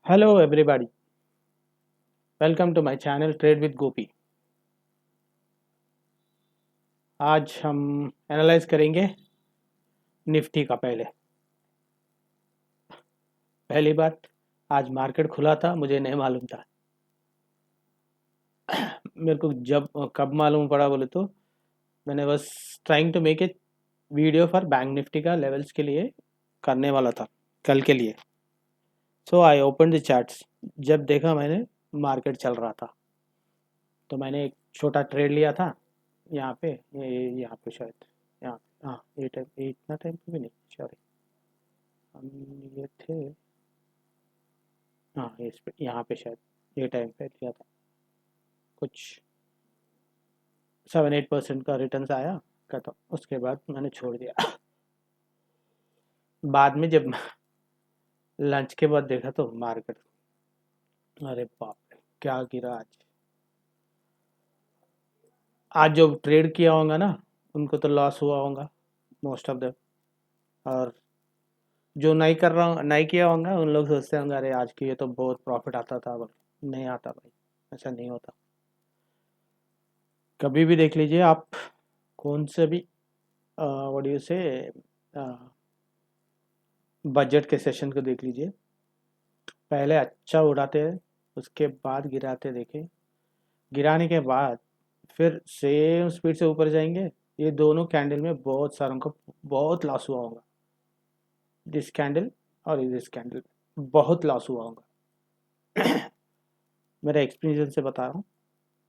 Hello everybody, welcome to my channel Trade with Gopi। आज हम analyse करेंगे Nifty का। पहली बात, आज मार्केट खुला था, मुझे नहीं मालूम था। मेरे को जब कब मालूम पड़ा बोले तो मैंने बस trying to make a video for Bank Nifty का लेवल्स के लिए करने वाला था कल के लिए। So I open the charts. जब देखा मैंने मार्केट चल रहा था तो मैंने एक छोटा ट्रेड लिया था यहाँ पे, यहाँ पे शायद, यहाँ, हाँ ये टाइम, ये इतना टाइम पे भी नहीं, सॉरी। हम ये थे, हाँ इस पे, यहाँ पे शायद ये टाइम पे लिया था। कुछ 7-8% का रिटर्न आया, खत्म। उसके बाद मैंने छोड़ दिया। बाद में जब लंच के बाद देखा तो मार्केट, अरे बाप रे क्या गिरा आज। आज जो ट्रेड किया होगा ना उनको तो लॉस हुआ होगा, मोस्ट ऑफ देम। और जो नहीं कर रहा नहीं किया होगा उन लोग सोचते होंगे अरे आज की ये तो बहुत प्रॉफिट आता था, नहीं आता भाई, ऐसा नहीं होता। कभी भी देख लीजिए आप, कौन से भी व्हाट डू यू से बजट के सेशन को देख लीजिए, पहले अच्छा उड़ाते हैं, उसके बाद गिराते देखे, गिराने के बाद फिर सेम स्पीड से ऊपर जाएंगे। ये दोनों कैंडल में बहुत सारों को बहुत लॉस हुआ होगा। दिस कैंडल और दिस कैंडल बहुत लॉस हुआ होगा। मेरा एक्सपीरियंस से बता रहा हूँ,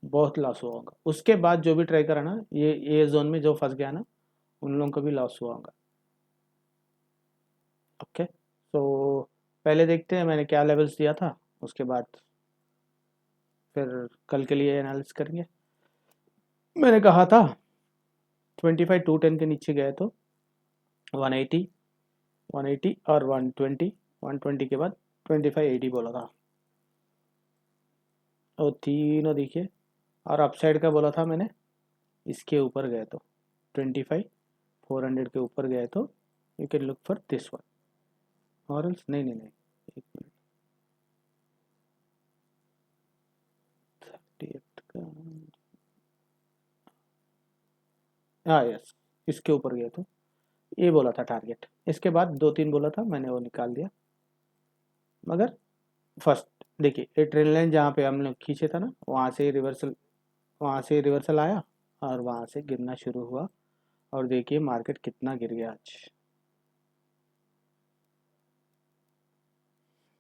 बहुत लॉस हुआ होगा। उसके बाद जो भी ट्राई करा ना, ये जोन में जो फंस गया ना, उन लोगों को भी लॉस हुआ होगा। ओके, तो पहले देखते हैं मैंने क्या लेवल्स दिया था, उसके बाद फिर कल के लिए एनालिसिस करेंगे। मैंने कहा था 25-210 के नीचे गए तो 180, 180 और 120, 120 के बाद 2580 बोला था। और तीनों देखिए, और अपसाइड का बोला था मैंने, इसके ऊपर गए तो 25-400 के ऊपर गए तो you can look for this one. और एल्स नहीं नहीं नहीं, एक मिनट, 38 का, हाँ यस, इसके ऊपर गए तो ये बोला था टारगेट। इसके बाद दो तीन बोला था मैंने, वो निकाल दिया। मगर फर्स्ट देखिए, ये ट्रेन लाइन जहाँ पे हम लोग खींचे था ना, वहाँ से रिवर्सल आया और वहाँ से गिरना शुरू हुआ। और देखिए मार्केट कितना गिर गया आज।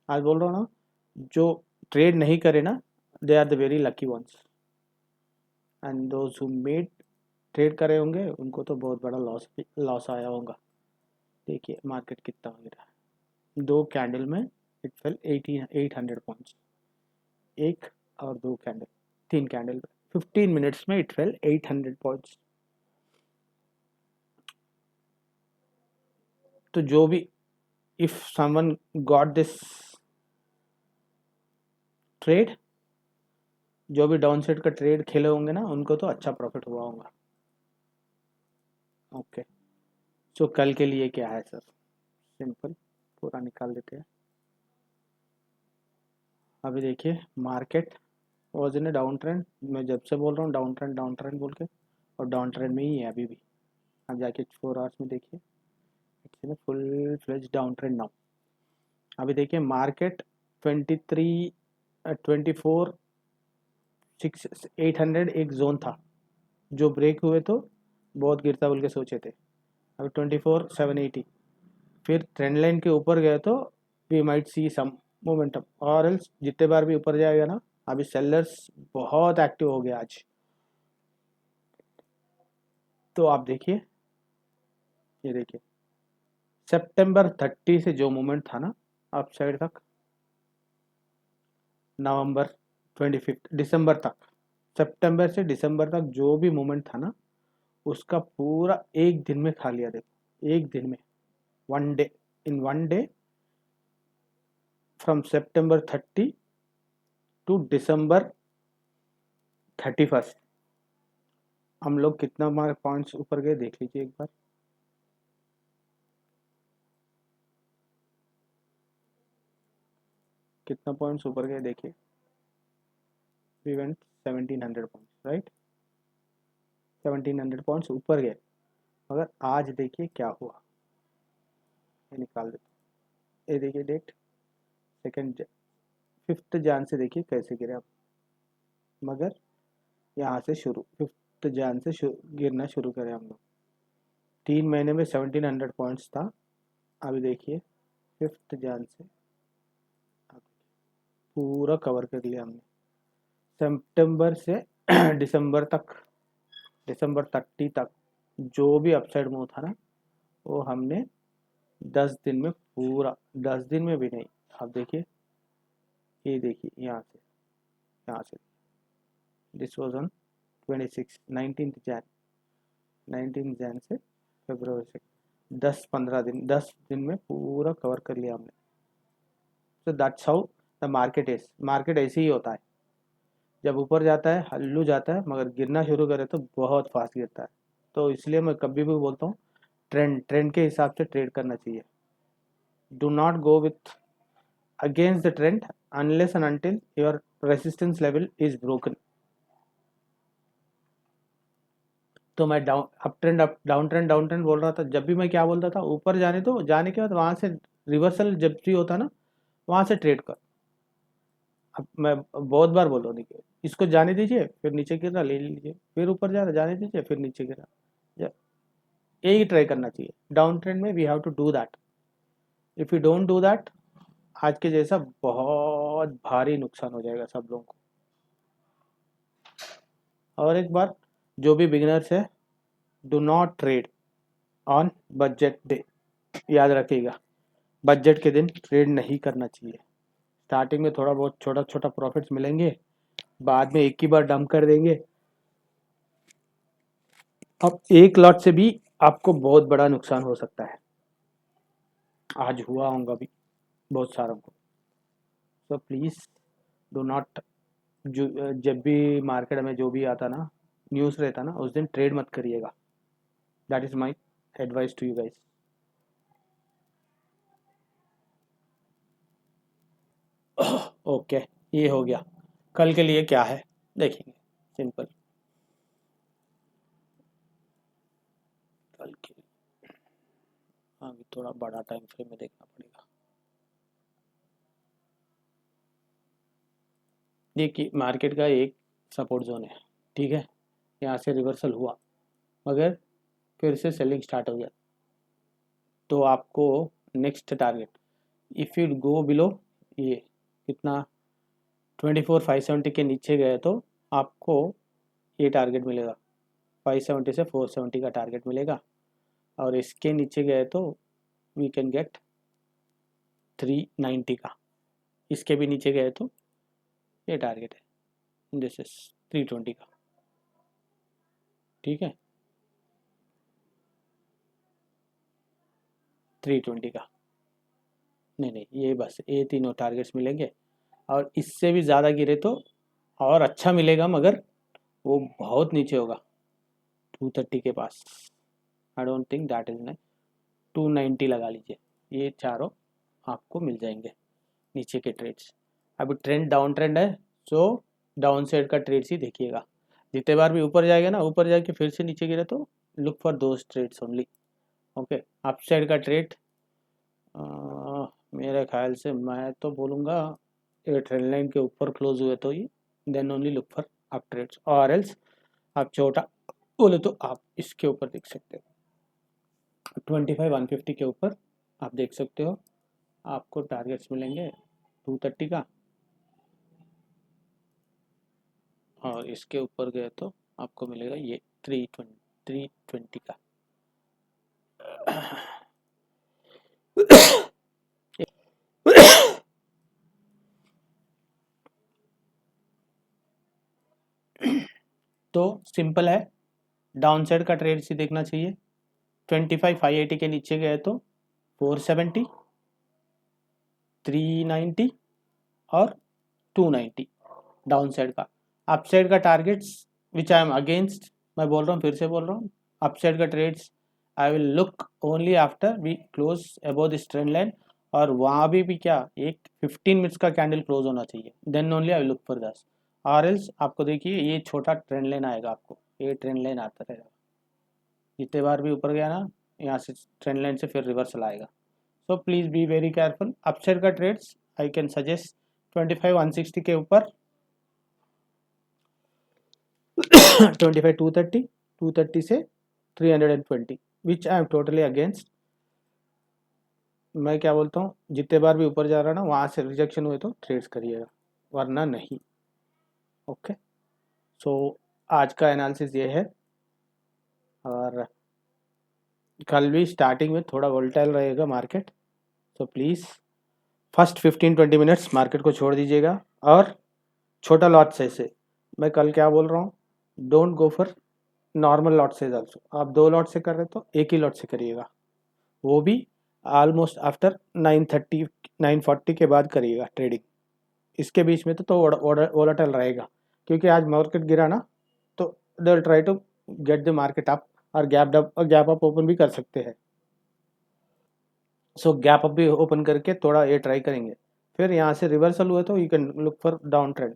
आज बोल रहा हूँ ना, जो ट्रेड नहीं करे ना, they are the very lucky ones, and those who made trade करे होंगे उनको तो बहुत बड़ा लॉस आया होगा। देखिए मार्केट कितना गिरा, दो कैंडल में इट फेल 800 पॉइंट्स। एक और दो कैंडल, तीन कैंडल, 15 मिनट्स में इट फेल 800 पॉइंट्स। तो जो भी, if someone got this trade, जो भी डाउन साइड का ट्रेड खेले होंगे ना उनको तो अच्छा प्रॉफिट हुआ होगा। ओके, सो कल के लिए क्या है सर, सिंपल, पूरा निकाल देते हैं। अभी देखिए market was in A down trend. मैं जब से बोल रहा हूँ डाउन ट्रेंड बोल के, और डाउन ट्रेंड में ही है अभी भी। अब जाके 4 आवर्स में देखिए, it's in full fledge down trend now. अभी देखिए मार्केट 23, 24, 800 एक जोन था, जो ब्रेक हुए तो बहुत गिरता बोल के सोचे थे। अभी 24,780, फिर ट्रेंड लाइन के ऊपर गए तो we might see some momentum. और एल्स जितने बार भी ऊपर जाएगा ना, अभी सेलर्स बहुत एक्टिव हो गया आज। तो आप देखिए, ये देखिए सितंबर 30 से जो मूवमेंट था ना अप साइड तक, नवंबर 25, दिसंबर तक, सितंबर से दिसंबर तक जो भी मूवमेंट था ना, उसका पूरा एक दिन में खा लिया। देखो एक दिन में, one day, in one day, from September 30 to December 31, हम लोग कितना हमारे पॉइंट्स ऊपर गए देख लीजिए एक बार। कितना पॉइंट्स ऊपर गए देखिए, we went 1700 points, right, 1700 points ऊपर गए। मगर आज देखिए क्या हुआ, ये निकाल देते, ये देखिए डेट, सेकेंड 5 जान से देखिए कैसे गिरे अब। मगर यहाँ से शुरू 5 जान से गिरना शुरू करें हम लोग। 3 महीने में 1700 पॉइंट्स था, अभी देखिए 5 जान से पूरा कवर कर लिया हमने। सितंबर से दिसंबर तक, दिसंबर 30 तक जो भी अपसाइड मूव था ना, वो हमने 10 दिन में पूरा, 10 दिन में भी नहीं, आप देखिए, ये देखिए यहाँ से दिस वॉज ऑन 26 19 जैन से फरवरी से 10 दिन में पूरा कवर कर लिया हमने। तो that's how the market is. Market ऐसे ही होता है, जब ऊपर जाता है हल्लू जाता है, मगर गिरना शुरू करे तो बहुत फास्ट गिरता है। तो इसलिए मैं कभी भी बोलता हूँ ट्रेंड के हिसाब से ट्रेड करना चाहिए। Do not go with against the trend unless and until your resistance level is broken. तो मैं डाउन ट्रेंड बोल रहा था, जब भी मैं क्या बोलता था, ऊपर जाने दो, जाने के बाद वहां से रिवर्सल जब भी होता ना, वहां से ट्रेड कर। अब मैं बहुत बार बोल रहा हूँ, देखिए इसको जाने दीजिए, फिर नीचे गिरा ले लीजिए, फिर ऊपर जा रहा जाने दीजिए, फिर नीचे गिरा, यही ट्राई करना चाहिए डाउन ट्रेंड में। We have to do that. If you don't do that, आज के जैसा बहुत भारी नुकसान हो जाएगा सब लोगों को। और एक बार, जो भी बिगिनर्स है, do not trade on budget day, याद रखिएगा, बजट के दिन ट्रेड नहीं करना चाहिए। स्टार्टिंग में थोड़ा बहुत छोटा छोटा प्रॉफिट्स मिलेंगे, बाद में एक ही बार डंप कर देंगे। अब एक लॉट से भी आपको बहुत बड़ा नुकसान हो सकता है, आज हुआ होगा भी बहुत सारों को। सो प्लीज़ डू नॉट, जब भी मार्केट में जो भी आता ना, न्यूज़ रहता ना, उस दिन ट्रेड मत करिएगा। That is my advice to you guys. Okay, ये हो गया। कल के लिए क्या है देखेंगे, सिंपल। कल के अभी थोड़ा बड़ा टाइम फ्रेम में देखना पड़ेगा। देखिए मार्केट का एक सपोर्ट जोन है, ठीक है, यहाँ से रिवर्सल हुआ, मगर फिर से सेलिंग स्टार्ट हो गया, तो आपको next target, if you go below ये कितना 24,570 के नीचे गए तो आपको ये टारगेट मिलेगा, 570 से 470 का टारगेट मिलेगा। और इसके नीचे गए तो वी कैन गेट 390 का, इसके भी नीचे गए तो ये टारगेट है, दिस इज 320 का, ठीक है, 320 का, नहीं ये बस ये तीनों टारगेट्स मिलेंगे। और इससे भी ज़्यादा गिरे तो और अच्छा मिलेगा, मगर वो बहुत नीचे होगा, 230 के पास। I don't think that is नहीं, 290 लगा लीजिए, ये चारों आपको मिल जाएंगे नीचे के ट्रेड्स। अभी ट्रेंड डाउन ट्रेंड है, सो डाउन साइड का ट्रेड्स ही देखिएगा। जितने बार भी ऊपर जाएगा ना, ऊपर जाके फिर से नीचे गिरे तो look for those trades only. Okay, upside का ट्रेड मेरे ख्याल से मैं तो बोलूँगा, ये ट्रेंड लाइन के ऊपर क्लोज हुए तो ही then only look for up trades, और एल्स आप छोटा बोले तो आप इसके ऊपर देख सकते हो, 25,150 के ऊपर आप देख सकते हो, आपको टारगेट्स मिलेंगे 230 का, और इसके ऊपर गए तो आपको मिलेगा ये 320 का। तो सिंपल है, डाउन साइड का ट्रेड ही देखना चाहिए। 25,580 के नीचे गए तो 470, 390 और 290 डाउन साइड का। अप साइड का targets which I am against, मैं बोल रहा हूँ, फिर से बोल रहा हूँ, अप साइड का trades I will look only after we close above this trend line और वहाँ भी क्या एक 15 मिनट्स का कैंडल क्लोज होना चाहिए, then only I look for this. और एल्स आपको देखिए ये छोटा ट्रेंड लाइन आएगा, आपको ये ट्रेंड लाइन आता रहेगा, जितने बार भी ऊपर गया ना यहाँ से ट्रेंड लाइन से फिर रिवर्सल आएगा। So please be very careful. Upside का ट्रेड्स आई कैन सजेस्ट 25 160 के ऊपर 25 230 से 320 विच आई एम टोटली अगेंस्ट। मैं क्या बोलता हूँ, जितने बार भी ऊपर जा रहा है ना वहाँ से रिजेक्शन हुए तो ट्रेड्स करिएगा, वरना नहीं। ओके, सो आज का एनालिसिस ये है, और कल भी स्टार्टिंग में थोड़ा वोलेटाइल रहेगा मार्केट, तो प्लीज़ फर्स्ट 15-20 मिनट्स मार्केट को छोड़ दीजिएगा और छोटा लॉट से मैं कल क्या बोल रहा हूँ, don't go for normal lot size also. आप 2 लॉट से कर रहे तो एक ही लॉट से करिएगा, वो भी ऑलमोस्ट आफ्टर 9:30 9:40 के बाद करिएगा ट्रेडिंग। इसके बीच में तो वोलेटाइल रहेगा, क्योंकि आज मार्केट गिरा ना तो they will try to get the market up, और गैप अप ओपन भी कर सकते हैं। सो गैप अप भी ओपन करके थोड़ा ये ट्राई करेंगे, फिर यहाँ से रिवर्सल हुए तो you can look for down trend.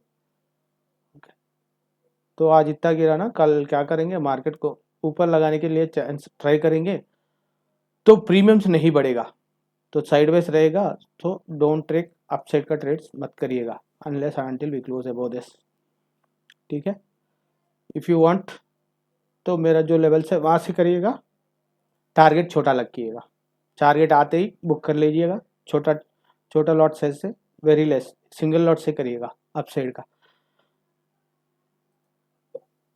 तो आज इतना गिरा ना, कल क्या करेंगे, मार्केट को ऊपर लगाने के लिए ट्राई करेंगे, तो प्रीमियम्स नहीं बढ़ेगा तो साइडवेज रहेगा, तो डोंट ट्रेक अपसाइड का ट्रेड्स मत करिएगा unless until we close above this. ठीक है, इफ़ यू वांट तो मेरा जो लेवल है वहाँ से करिएगा, टारगेट छोटा रखिएगा, टारगेट आते ही बुक कर लीजिएगा, छोटा छोटा लॉट साइज से, वेरी लेस सिंगल लॉट से करिएगा अपसाइड का।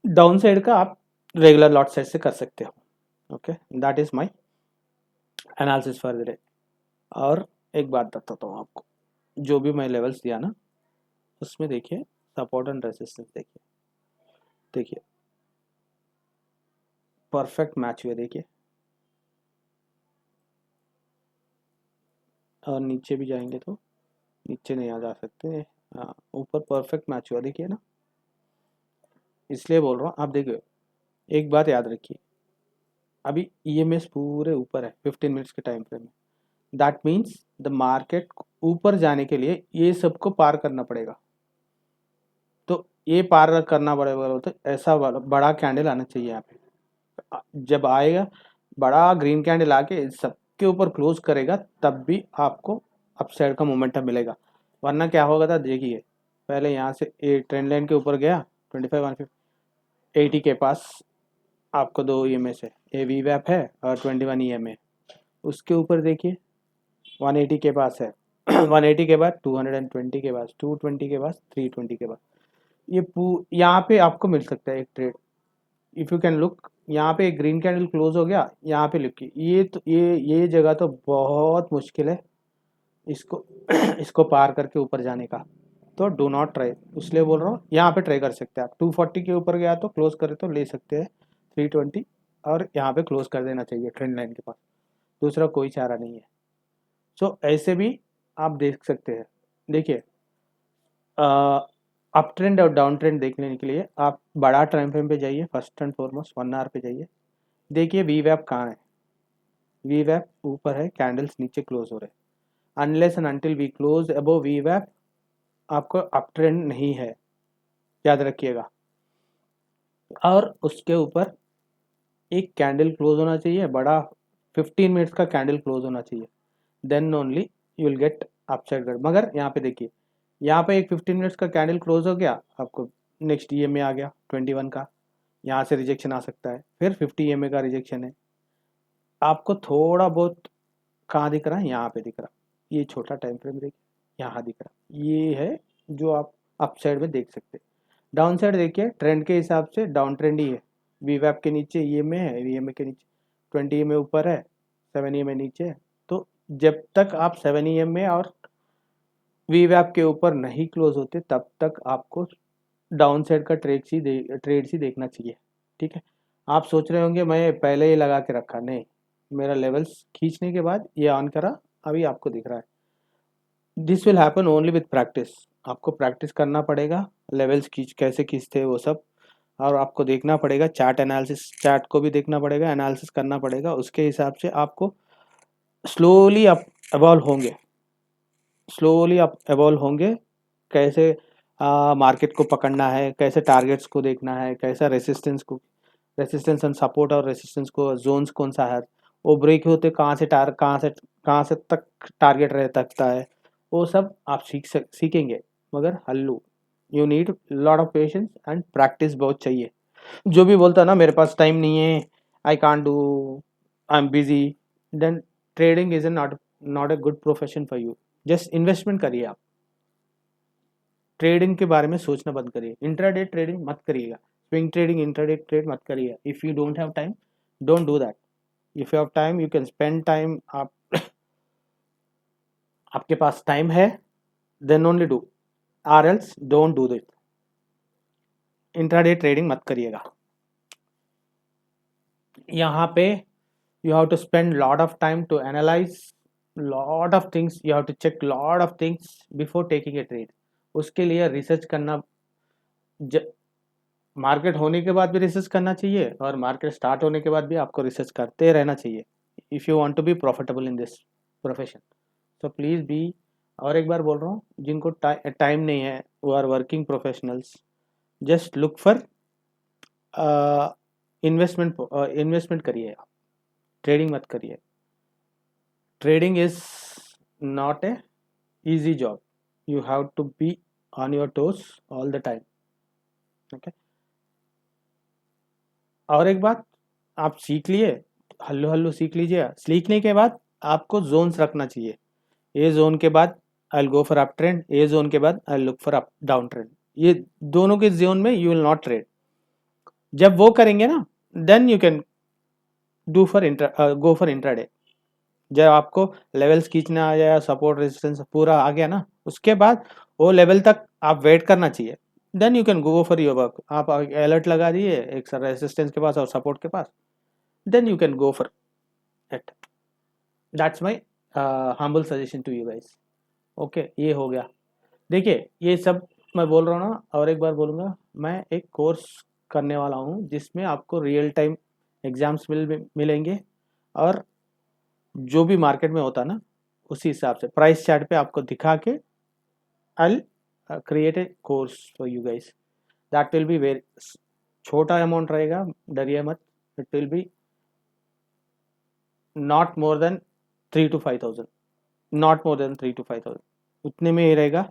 डाउन साइड का आप रेगुलर लॉट साइज से कर सकते हो। Okay, that is my analysis for the day. और एक बात बताता हूँ आपको, जो भी मैं लेवल्स दिया ना उसमें देखिए सपोर्ट एंड रेजिस्टेंस देखिए परफेक्ट मैच हुए, देखिए, और नीचे भी जाएंगे तो नीचे नहीं आ जा सकते, हाँ ऊपर परफेक्ट मैच हुआ, देखिए ना, इसलिए बोल रहा हूँ। आप देखिए एक बात याद रखिए, अभी ईएमएस पूरे ऊपर है 15 मिनट्स के टाइम फ्रेम में, दैट मीन्स द मार्केट ऊपर जाने के लिए ये सबको पार करना पड़ेगा। तो ये पार करना पड़ेगा तो ऐसा बड़ा कैंडल आना चाहिए यहाँ पे, जब आएगा बड़ा ग्रीन कैंडल आके सबके ऊपर क्लोज करेगा तब भी आपको अपसाइड का मोमेंटम मिलेगा, वरना क्या होगा था देखिए, पहले यहाँ से ये ट्रेंड लाइन के ऊपर गया 25 180 के पास, आपको 2 ईएमए है, ये वी वैप है और 21 ईएमए, उसके ऊपर देखिए 180 के पास है 180 के बाद 220 के पास, 220 के बाद 320 के बाद, ये यहाँ पे आपको मिल सकता है एक trade. If you can look, यहाँ पे एक ग्रीन कैंडल क्लोज हो गया, यहाँ पे लुक, ये तो ये जगह तो बहुत मुश्किल है इसको इसको पार करके ऊपर जाने का, तो डू नॉट ट्राई, इसलिए बोल रहा हूँ यहाँ पे ट्राई कर सकते हैं आप। 240 के ऊपर गया तो क्लोज करे तो ले सकते हैं 320, और यहाँ पे क्लोज कर देना चाहिए ट्रेंड लाइन के पास, दूसरा कोई चारा नहीं है। सो ऐसे भी आप देख सकते हैं। देखिए अप ट्रेंड और डाउन ट्रेंड देखने के लिए आप बड़ा टाइम फ्रेम पे जाइए, फर्स्ट एंड फॉरमोस्ट 1 आवर पे जाइए, देखिए वी वैप कहाँ है, वी वैप ऊपर है, कैंडल्स नीचे क्लोज हो रहे हैं, unless and until we close above वी वैप आपको अप ट्रेंड नहीं है, याद रखिएगा। और उसके ऊपर एक कैंडल क्लोज होना चाहिए बड़ा, 15 मिनट्स का कैंडल क्लोज होना चाहिए, then only you will get upside guide. मगर यहाँ पे देखिए, यहाँ पे एक 15 मिनट्स का कैंडल क्लोज हो गया, आपको नेक्स्ट ईएमए आ गया 21 का, यहाँ से रिजेक्शन आ सकता है, फिर 50 ईएमए का रिजेक्शन है, आपको थोड़ा बहुत कहाँ दिख रहा है, यहाँ पे दिख रहा, ये छोटा टाइम फ्रेम देखिए यहाँ दिख रहा, ये है जो आप अप साइड में देख सकते हैं। डाउन साइड देखिए ट्रेंड के हिसाब से डाउन ट्रेंड ही है, वी वैप के नीचे ईएमए है, ईएमए के नीचे 20 ईएमए ऊपर है, 7 ईएमए नीचे है, तो जब तक आप 7 ईएमए और वी वैप के ऊपर नहीं क्लोज होते तब तक आपको डाउन साइड का ट्रेड ही देखना चाहिए। ठीक है, आप सोच रहे होंगे मैं पहले ही लगा के रखा, नहीं, मेरा लेवल्स खींचने के बाद ये ऑन करा, अभी आपको दिख रहा है। This will happen only with practice, आपको प्रैक्टिस करना पड़ेगा, लेवल्स कैसे खींचते हैं वो सब, और आपको देखना पड़ेगा चार्ट एनालिसिस, चार्ट को भी देखना पड़ेगा, एनालिसिस करना पड़ेगा, उसके हिसाब से आपको स्लोली अप एवॉल्व होंगे। स्लोली आप एवॉल्व होंगे, कैसे मार्केट को पकड़ना है, कैसे टारगेट्स को देखना है, कैसा रेसिस्टेंस एंड सपोर्ट और रेसिस्टेंस को जोन्स कौन सा है, वो ब्रेक होते कहाँ से तक टारगेट रह सकता है, वो सब आप सीखेंगे। मगर हल्लू, you need lot of patience and practice बहुत चाहिए। जो भी बोलता ना मेरे पास टाइम नहीं है, I can't do, I am busy, then trading is not a good profession for you. Just investment करिए आप, ट्रेडिंग के बारे में सोचना बंद करिए, इंट्राडे ट्रेडिंग मत करिएगा, स्विंग ट्रेडिंग इंट्राडे ट्रेड मत करिए। If you don't have time, don't do that. If you have time you can spend time, आप आपके पास टाइम है then only do, or else don't do that. Intraday trading मत करिएगा। यहाँ पे you have to spend lot of time to analyze lot of things, you have to check lot of things before taking a trade। उसके लिए research करना, market होने के बाद भी रिसर्च करना चाहिए और मार्केट स्टार्ट होने के बाद भी आपको रिसर्च करते रहना चाहिए, if you want to be profitable in this profession. तो प्लीज़ बी, और एक बार बोल रहा हूँ, जिनको टाइम नहीं है, वो are working professionals, just look for investment करिए, ट्रेडिंग मत करिए। Trading is not a easy job, you have to be on your toes all the time, okay। और एक बात, आप सीख लिए, हल्लू हल्लू सीख लीजिए, सीखने के बाद आपको जोन्स रखना चाहिए। ए जोन के बाद I will go for up trend, A zone के बाद आई will look for up down trend. ये दोनों के जोन में यू विल नॉट ट्रेड। जब वो करेंगे ना, then you can go for intraday. जब आपको लेवल्स खींचना आ जाए, सपोर्ट रेजिस्टेंस पूरा आ गया ना, उसके बाद वो लेवल तक आप वेट करना चाहिए, then you can go for your work. आप अलर्ट लगा दिए एक सर रेजिस्टेंस के पास और सपोर्ट के पास, then you can go for it. That's my humble suggestion to you guys. Okay, ये हो गया। देखिए ये सब मैं बोल रहा हूँ ना, और एक बार बोलूँगा, मैं एक कोर्स करने वाला हूँ जिसमें आपको रियल टाइम एग्जाम्स मिलेंगे, और जो भी मार्केट में होता ना उसी हिसाब से प्राइस चार्ट पे आपको दिखा के I create a course for you guys. That will be very छोटा अमाउंट रहेगा, डरिए मत। It will be not more than 3 to 5 thousand, not more than 3 to 5 thousand, उतने में ही रहेगा।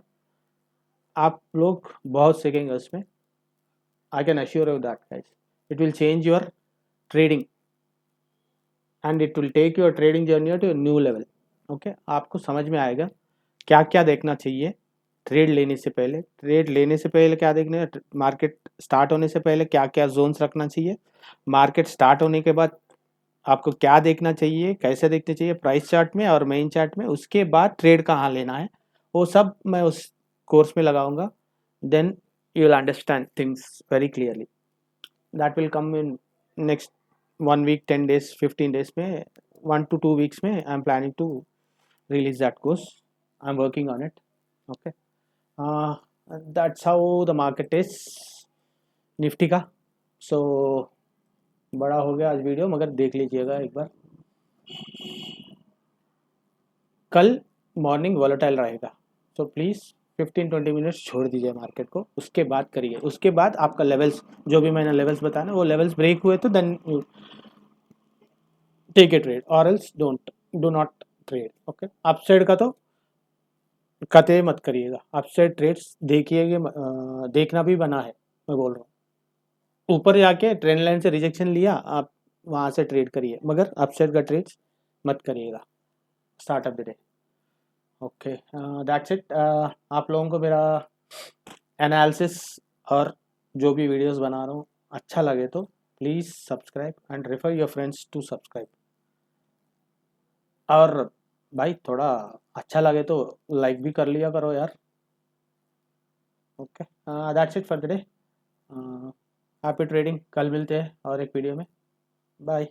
आप लोग बहुत सीखेंगे उसमें, I can assure you that guys. It will change your trading and it will take your trading journey to new level. Okay, आपको समझ में आएगा क्या क्या देखना चाहिए ट्रेड लेने से पहले। ट्रेड लेने से पहले क्या देखना, मार्केट स्टार्ट होने से पहले क्या क्या जोन्स रखना चाहिए, मार्केट स्टार्ट होने के बाद आपको क्या देखना चाहिए, कैसे देखना चाहिए प्राइस चार्ट में और मेन चार्ट में, उसके बाद ट्रेड कहाँ लेना है, वो सब मैं उस कोर्स में लगाऊंगा। Then you will understand things very clearly. That will come in next 1 week, 10 days, 15 days में, 1 to 2 weeks में I am planning to release that course। I'm working on it, okay। uh, that's how the market is, Nifty का। so बड़ा हो गया आज video, मगर देख लीजिएगा एक बार। कल मॉर्निंग वॉलेटाइल रहेगा, so प्लीज़ 15-20 मिनट्स छोड़ दीजिए मार्केट को, उसके बाद करिए। उसके बाद आपका लेवल्स, जो भी मैंने लेवल्स बताया ना, वो लेवल्स ब्रेक हुए तो देन टेक ए ट्रेड, और else do not trade, okay. Upside का तो कतई मत करिएगा, अपसाइड ट्रेड्स देखिएगा, देखना भी बना है, मैं बोल रहा हूँ। ऊपर जाके ट्रेंड लाइन से रिजेक्शन लिया, आप वहाँ से ट्रेड करिए, मगर अपसाइड का ट्रेड्स मत करिएगा start of the day. Okay, that's it. आप लोगों को मेरा एनालिसिस और जो भी वीडियोस बना रहा हूँ अच्छा लगे तो please subscribe and refer your friends to subscribe. और भाई थोड़ा अच्छा लगे तो लाइक भी कर लिया करो यार। Okay, that's it for the day. Happy trading, कल मिलते हैं और एक वीडियो में। बाय।